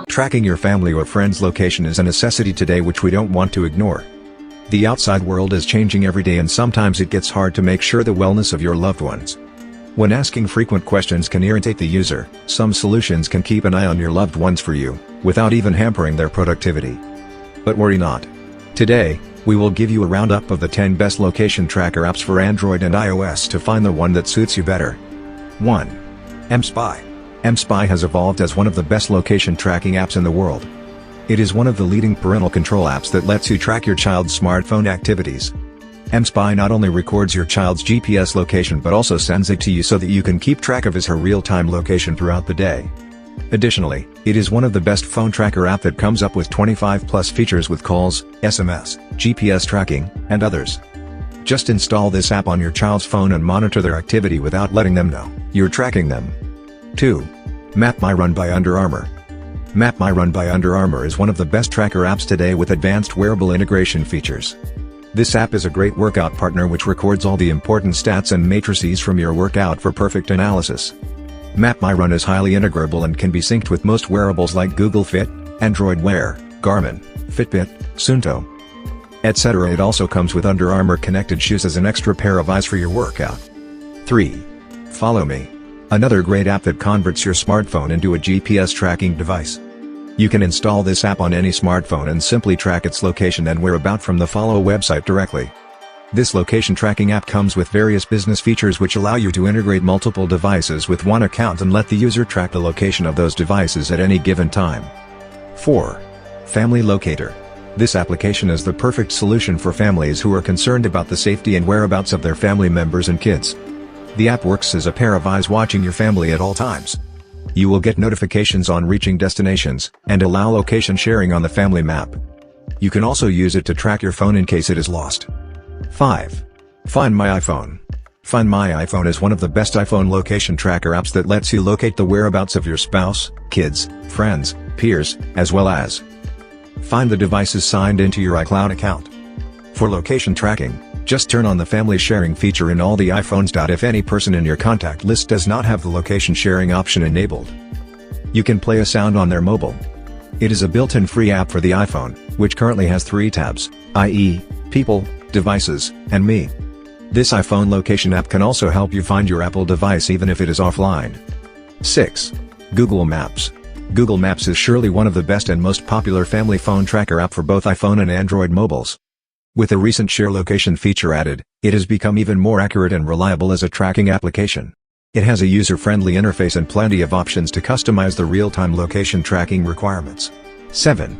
Tracking your family or friends' location is a necessity today which we don't want to ignore. The outside world is changing every day and sometimes it gets hard to make sure the wellness of your loved ones. When asking frequent questions can irritate the user, some solutions can keep an eye on your loved ones for you, without even hampering their productivity. But worry not. Today, we will give you a roundup of the 10 best location tracker apps for Android and iOS to find the one that suits you better. 1. mSpy. mSpy has evolved as one of the best location tracking apps in the world. It is one of the leading parental control apps that lets you track your child's smartphone activities. mSpy not only records your child's GPS location but also sends it to you so that you can keep track of his/her real-time location throughout the day. Additionally, it is one of the best phone tracker app that comes up with 25+ features with calls, SMS, GPS tracking, and others. Just install this app on your child's phone and monitor their activity without letting them know you're tracking them. 2. mapMy Run by Under Armour. mapMy Run by Under Armour is one of the best tracker apps today with advanced wearable integration features. This app is a great workout partner which records all the important stats and matrices from your workout for perfect analysis. mapMy Run is highly integrable and can be synced with most wearables like Google Fit, Android Wear, Garmin, Fitbit, Suunto, etc. It also comes with Under Armour connected shoes as an extra pair of eyes for your workout. 3. FollowMee. Another great app that converts your smartphone into a GPS tracking device. You can install this app on any smartphone and simply track its location and whereabouts from the Follow website directly. This location tracking app comes with various business features which allow you to integrate multiple devices with one account and let the user track the location of those devices at any given time. 4. Family Locator. This application is the perfect solution for families who are concerned about the safety and whereabouts of their family members and kids. The app works as a pair of eyes watching your family at all times. You will get notifications on reaching destinations, and allow location sharing on the family map. You can also use it to track your phone in case it is lost. 5. Find My iPhone. Find My iPhone is one of the best iPhone location tracker apps that lets you locate the whereabouts of your spouse, kids, friends, peers, as well as find the devices signed into your iCloud account. For location tracking, just turn on the family sharing feature in all the iPhones. If any person in your contact list does not have the location sharing option enabled, you can play a sound on their mobile. It is a built-in free app for the iPhone, which currently has 3 tabs, i.e., People, Devices, and Me. This iPhone location app can also help you find your Apple device even if it is offline. 6. Google Maps. Google Maps is surely one of the best and most popular family phone tracker app for both iPhone and Android mobiles. With the recent share location feature added, it has become even more accurate and reliable as a tracking application. It has a user-friendly interface and plenty of options to customize the real-time location tracking requirements. 7.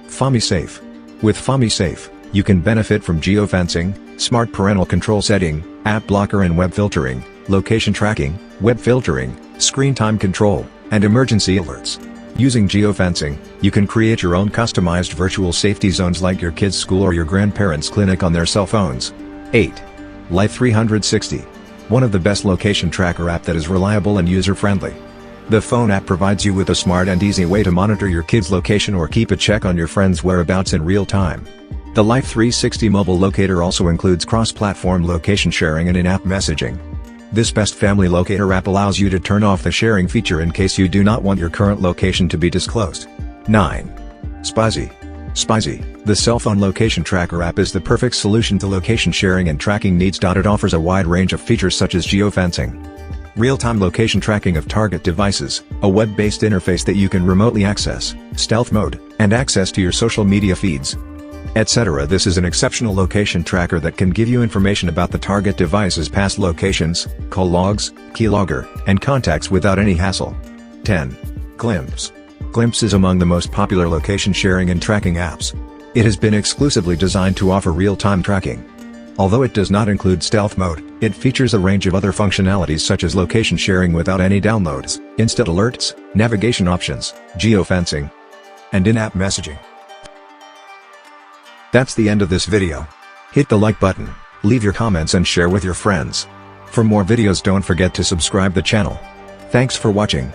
FamiSafe. With FamiSafe, you can benefit from geofencing, smart parental control setting, app blocker and web filtering, location tracking, web filtering, screen time control, and emergency alerts. Using geofencing, you can create your own customized virtual safety zones like your kid's school or your grandparents' clinic on their cell phones. 8. Life 360. One of the best location tracker app that is reliable and user-friendly. The phone app provides you with a smart and easy way to monitor your kid's location or keep a check on your friend's whereabouts in real time. The Life 360 mobile locator also includes cross-platform location sharing and in-app messaging. This best family locator app allows you to turn off the sharing feature in case you do not want your current location to be disclosed. 9. Spyzie. Spyzie, the cell phone location tracker app is the perfect solution to location sharing and tracking needs. It offers a wide range of features such as geofencing, real-time location tracking of target devices, a web-based interface that you can remotely access, stealth mode, and access to your social media feeds, etc. This is an exceptional location tracker that can give you information about the target device's past locations, call logs, keylogger, and contacts without any hassle. 10. Glympse. Glympse is among the most popular location sharing and tracking apps. It has been exclusively designed to offer real-time tracking. Although it does not include stealth mode, it features a range of other functionalities such as location sharing without any downloads, instant alerts, navigation options, geofencing, and in-app messaging. That's the end of this video. Hit the like button, leave your comments and share with your friends. For more videos don't forget to subscribe the channel. Thanks for watching.